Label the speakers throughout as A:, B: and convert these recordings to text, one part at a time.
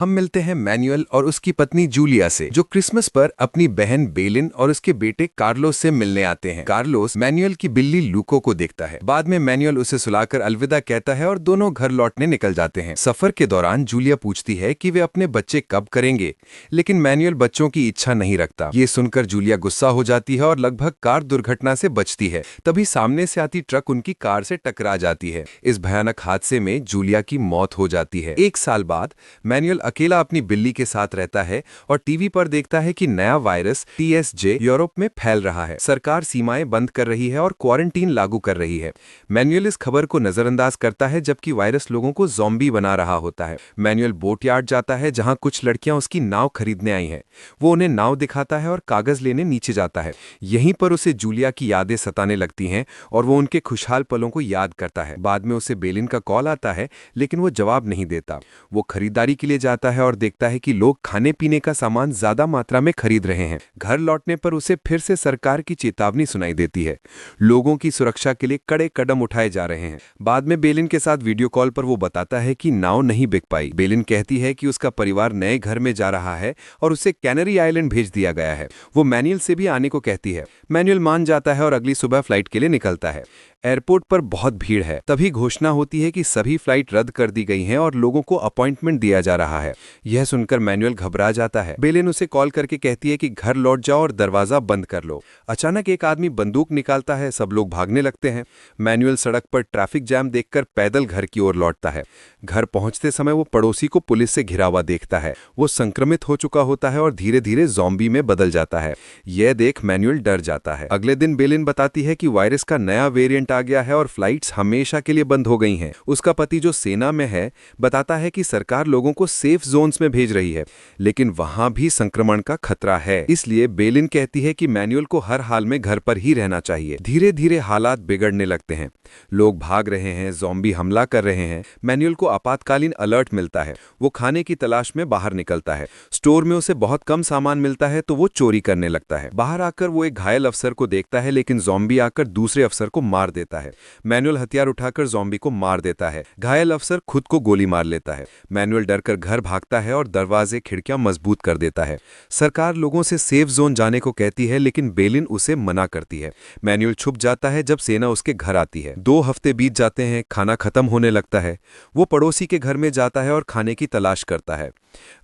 A: हम मिलते हैं मैनुअल और उसकी पत्नी जूलिया से, जो क्रिसमस पर अपनी बहन बेलिन और उसके बेटे कार्लोस से मिलने आते हैं। कार्लोस मैनुअल की बिल्ली लूको को देखता है। बाद में मैनुअल उसे सुलाकर अलविदा कहता है और दोनों घर लौटने निकल जाते हैं। सफर के दौरान जूलिया पूछती है कि वे अपने बच्चे कब करेंगे, लेकिन मैनुअल बच्चों की इच्छा नहीं रखता। ये सुनकर जूलिया गुस्सा हो जाती है और लगभग कार दुर्घटना से बचती है। तभी सामने से आती ट्रक उनकी कार से टकरा जाती है। इस भयानक हादसे में जूलिया की मौत हो जाती है। एक साल बाद मैनुअल अकेला अपनी बिल्ली के साथ रहता है और टीवी पर देखता है कि नया वायरस TSJ यूरोप में फैल रहा है। सरकार सीमाएं बंद कर रही है और क्वारंटीन लागू कर रही है। मैनुअल इस खबर को नजरअंदाज करता है, जबकि वायरस लोगों को ज़ॉम्बी बना रहा होता है। मैनुअल बोट यार्ड जाता है, जहां कुछ लड़कियां उसकी नाव खरीदने आई हैं। वो उन्हें नाव दिखाता है और कागज लेने नीचे जाता है। यहीं पर उसे जूलिया की यादें सताने लगती हैं और वो उनके खुशहाल पलों को याद करता है। बाद में उसे बेलिन का कॉल आता है, लेकिन वो जवाब नहीं देता। वो खरीदारी के लिए जाता है और देखता है कि लोग खाने पीने का सामान ज्यादा मात्रा में खरीद रहे हैं। घर लौटने पर उसे फिर से सरकार की चेतावनी सुनाई देती है। लोगों की सुरक्षा के लिए कड़े कदम उठाए जा रहे हैं। बाद में बेलिन के साथ वीडियो कॉल पर वो बताता है कि नाव नहीं बिक पाई। बेलिन कहती है कि उसका परिवार नए घर में जा रहा है और उसे कैनरी आइलैंड भेज दिया गया है। वो मैनुअल से भी आने को कहती है। मैनुअल मान जाता है और अगली सुबह फ्लाइट के लिए निकलता है। एयरपोर्ट पर बहुत भीड़ है। तभी घोषणा होती है कि सभी फ्लाइट रद्द कर दी गई हैं और लोगों को अपॉइंटमेंट दिया जा रहा है। यह सुनकर मैनुअल घबरा जाता है। बेलिन उसे कॉल करके कहती है कि घर लौट जाओ और दरवाजा बंद कर लो। अचानक एक आदमी बंदूक निकालता है। सब लोग भागने लगते हैं। मैनुअल सड़क पर ट्रैफिक जैम देखकर पैदल घर की ओर लौटता है। घर पहुंचते समय वो पड़ोसी को पुलिस से घिरा हुआ देखता है। वो संक्रमित हो चुका होता है और धीरे धीरे ज़ॉम्बी में बदल जाता है। यह देख मैनुअल डर जाता है। अगले दिन बेलिन बताती है कि वायरस का नया वेरिएंट आ गया है और फ्लाइट्स हमेशा के लिए बंद हो गई हैं। उसका पति, जो सेना में है, बताता है कि सरकार लोगों को सेफ जोन्स में भेज रही है, लेकिन वहां भी संक्रमण का खतरा है। इसलिए बेलिन कहती है कि मैनुअल को हर हाल में घर पर ही रहना चाहिए। धीरे धीरे हालात बिगड़ने लगते हैं। लोग भाग रहे हैं, ज़ॉम्बी हमला कर रहे हैं। मैनुअल को आपातकालीन अलर्ट मिलता है। वो खाने की तलाश में बाहर निकलता है। स्टोर में उसे बहुत कम सामान मिलता है तो वो चोरी करने लगता है। बाहर आकर वो एक घायल अफसर को देखता है, लेकिन ज़ॉम्बी आकर दूसरे अफसर को मार देता है। मैनुअल हथियार उठाकर ज़ॉम्बी को मार देता है। घायल अफसर खुद को गोली मार लेता है। मैनुअल डरकर घर भागता है और दरवाजे खिड़कियां मजबूत कर देता है। सरकार लोगों से सेफ जोन जाने को कहती है, लेकिन बेलिन उसे मना करती है। मैनुअल छुप जाता है जब सेना उसके घर आती है। 2 हफ्ते बीत जाते हैं। खाना खत्म होने लगता है। वो पड़ोसी के घर में जाता है और खाने की तलाश करता है।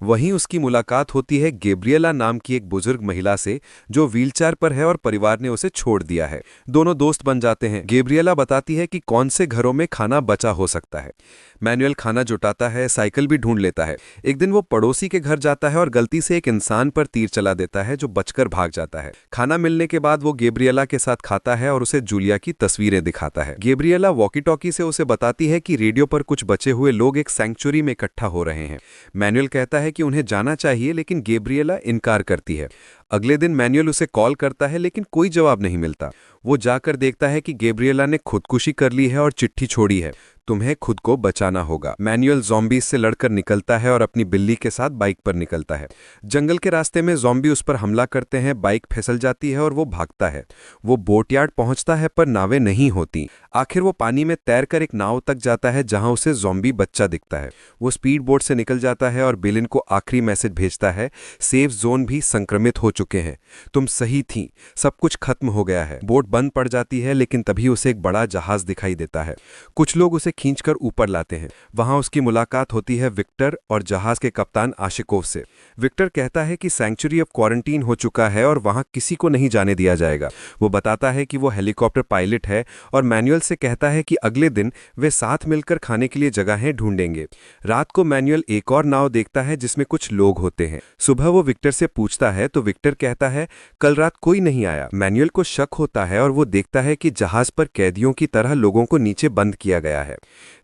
A: वहीं उसकी मुलाकात होती है गैब्रिएला नाम की एक बुजुर्ग महिला से, जो व्हीलचेयर पर है और परिवार ने उसे छोड़ दिया है। दोनों दोस्त बन जाते हैं। गैब्रिएला बताती है कि कौन से घरों में खाना बचा हो सकता है। मैनुअल खाना जुटाता है, साइकिल भी ढूंढ लेता है। एक दिन वो पड़ोसी के घर जाता है और गलती से एक इंसान पर तीर चला देता है, जो बचकर भाग जाता है। खाना मिलने के बाद वो गैब्रिएला के साथ खाता है और उसे जूलिया की तस्वीरें दिखाता है। गैब्रिएला वॉकी टॉकी से उसे बताती है कि रेडियो पर कुछ बचे हुए लोग एक सैंक्चुरी में इकट्ठा हो रहे हैं। मैनुअल कहता है कि उन्हें जाना चाहिए, लेकिन गैब्रिएला इनकार करती है। अगले दिन मैनुअल उसे कॉल करता है, लेकिन कोई जवाब नहीं मिलता। वो जाकर देखता है कि गैब्रिएला ने खुदकुशी कर ली है और चिट्ठी छोड़ी है, तुम्हें खुद को बचाना होगा। मैनुअल ज़ॉम्बी से लड़कर निकलता है और अपनी बिल्ली के साथ बाइक पर निकलता है। जंगल के रास्ते में ज़ॉम्बी उस पर हमला करते हैं। बाइक फिसल जाती है और वो भागता है। वो बोटयार्ड पहुंचता है, पर नावें नहीं होती। आखिर वो पानी में तैरकर एक नाव तक जाता है, जहां उसे ज़ॉम्बी बच्चा दिखता है। वो स्पीड बोट से निकल जाता है और बेलिन को आखिरी मैसेज भेजता है, सेफ जोन भी संक्रमित हो चुके हैं, तुम सही थी, सब कुछ खत्म हो गया है। बोट बंद पड़ जाती है, लेकिन तभी उसे एक बड़ा जहाज दिखाई देता है। कुछ लोग उसे खींचकर ऊपर लाते हैं। वहां उसकी मुलाकात होती है विक्टर और जहाज के कप्तान आशिकोव से। विक्टर कहता है कि सैंक्चुरी अब क्वारंटीन हो चुका है और वहां किसी को नहीं जाने दिया जाएगा। वो बताता है कि वो हेलीकॉप्टर पायलट है और मैनुअल से कहता है कि अगले दिन वे साथ मिलकर खाने के लिए जगहें ढूंढेंगे। रात को मैनुअल एक और नाव देखता है जिसमें कुछ लोग होते हैं। सुबह वो विक्टर से पूछता है तो विक्टर कहता है कल रात कोई नहीं आया। मैनुअल को शक होता है और वो देखता है कि जहाज पर कैदियों की तरह लोगों को नीचे बंद किया गया है।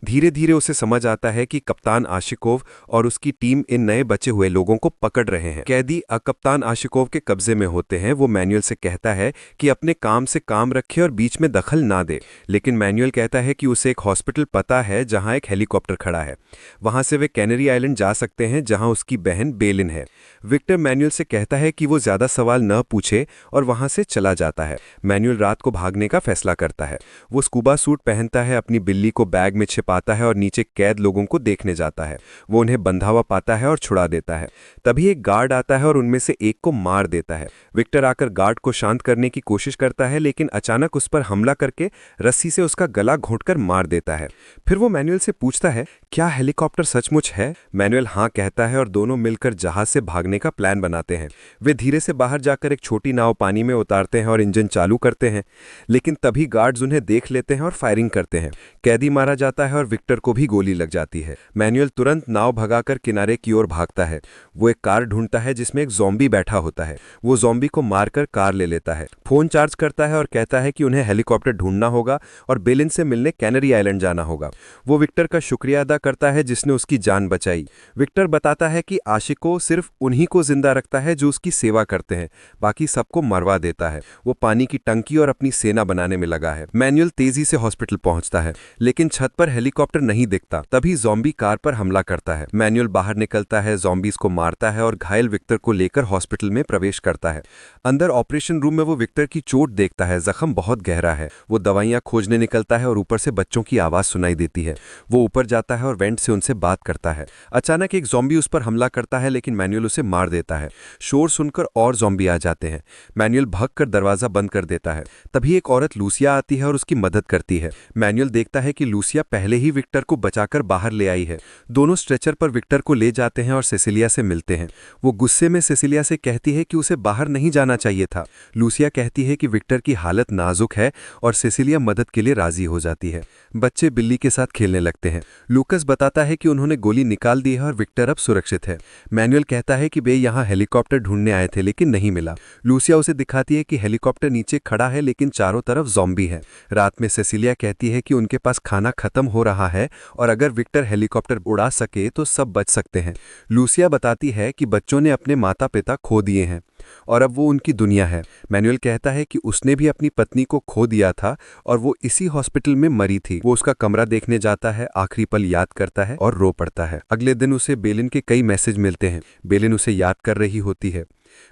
A: धीरे धीरे उसे समझ आता है कि कप्तान आशिकोव और उसकी टीम इन नए बचे हुए लोगों को पकड़ रहे हैं। कैदी कप्तान आशिकोव के कब्जे में होते हैं। वो मैनुअल से कहता है कि अपने काम से काम रखे और बीच में दखल ना दे, लेकिन मैनुअल कहता है कि उसे एक हॉस्पिटल पता है जहां एक हेलीकॉप्टर खड़ा है। वहां से वे कैनरी आइलैंड जा सकते हैं, जहां उसकी बहन बेलिन है। विक्टर मैनुअल से कहता है कि वो ज्यादा सवाल न पूछे और वहां से चला जाता है। मैनुअल रात को भागने का फैसला करता है। वो स्कूबा सूट पहनता है, अपनी बिल्ली को बैग
B: बैग में छिपाता है और नीचे कैद लोगों को देखने जाता है। वो उन्हें बंधा हुआ पाता है और छुड़ा देता है। तभी एक गार्ड आता है और उनमें से एक को मार देता है। विक्टर आकर गार्ड को शांत करने की कोशिश करता है, लेकिन अचानक उस पर हमला करके रस्सी से उसका गला घोंटकर मार देता है। फिर वो मैनुअल से पूछता है, क्या हेलीकॉप्टर सचमुच है? मैनुअल हाँ कहता है और दोनों मिलकर जहाज से भागने का प्लान बनाते हैं। वे धीरे से बाहर जाकर एक छोटी नाव पानी में उतारते हैं और इंजन चालू करते हैं, लेकिन तभी गार्ड्स उन्हें देख लेते हैं और फायरिंग करते हैं। कैदी मारा जाता है और विक्टर को भी गोली लग जाती है। मैनुअल तुरंत नाव भगाकर किनारे की ओर भागता है। वो एक कार ढूंढता है जिसमें एक ज़ॉम्बी बैठा होता है। वो ज़ॉम्बी को मारकर कार ले लेता है। फोन चार्ज करता है और कहता है कि उन्हें हेलीकॉप्टर ढूंढना होगा और बेलिन से मिलने कैनरी आइलैंड जाना होगा। वो विक्टर का शुक्रिया अदा करता है जिसने उसकी जान बचाई। विक्टर बताता है कि आशिको सिर्फ उन्हीं को जिंदा रखता है जो उसकी सेवा करते हैं, बाकी सबको मरवा देता है। वो पानी की टंकी और अपनी सेना बनाने में लगा है। मैनुअल तेजी से हॉस्पिटल पहुंचता है, लेकिन छत पर हेलीकॉप्टर नहीं दिखता। तभी ज़ॉम्बी कार पर हमला करता है। मैनुअल बाहर निकलता है, ज़ॉम्बीज को मारता है और घायल विक्टर को लेकर हॉस्पिटल में प्रवेश करता है। अंदर ऑपरेशन रूम में वो विक्टर की चोट देखता है। जख्म बहुत गहरा है। वो दवाइयां खोजने निकलता है और ऊपर से बच्चों की आवाज सुनाई देती है। वो ऊपर जाता है और वेंट से उनसे बात करता है। अचानक एक ज़ॉम्बी उस पर हमला करता है, लेकिन मैनुअल उसे मार देता है। शोर सुनकर और ज़ॉम्बी आ जाते हैं। मैनुअल भागकर दरवाजा बंद कर देता है। तभी एक औरत लूसिया आती है और उसकी मदद करती है। मैनुअल देखता है कि लूसिया पहले ही विक्टर को बचाकर बाहर ले आई है। दोनों स्ट्रेचर पर विक्टर को ले जाते हैं और सेसिलिया से मिलते हैं। वो गुस्से में सेसिलिया से कहती है कि उसे बाहर नहीं जाना चाहिए था। लूसिया कहती है कि विक्टर की हालत नाजुक है और सेसिलिया मदद के लिए राजी हो जाती है। बच्चे बिल्ली के साथ खेलने लगते हैं। लूकस बताता है कि उन्होंने गोली निकाल दी है और विक्टर अब सुरक्षित है। मैनुअल कहता है कि वे यहाँ हेलीकॉप्टर ढूंढने आए थे, लेकिन नहीं मिला। लूसिया उसे दिखाती है कि हेलीकॉप्टर नीचे खड़ा है, लेकिन चारों तरफ ज़ॉम्बी है। रात में सेसिलिया कहती है कि उनके पास खाना खत्म हो रहा है और अगर विक्टर हेलीकॉप्टर उड़ा सके तो सब बच सकते हैं। लूसिया बताती है कि बच्चों ने अपने माता पिता खो दिए हैं और अब वो उनकी दुनिया है। मैनुअल कहता है कि उसने भी अपनी पत्नी को खो दिया था और वो इसी हॉस्पिटल में मरी थी। वो उसका कमरा देखने जाता है, आखिरी पल याद करता है और रो पड़ता है। अगले दिन उसे बेलिन के कई मैसेज मिलते हैं। बेलिन उसे याद कर रही होती है।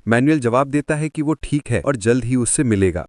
B: मैनुअल जवाब देता है कि वो ठीक है और जल्द ही उससे मिलेगा।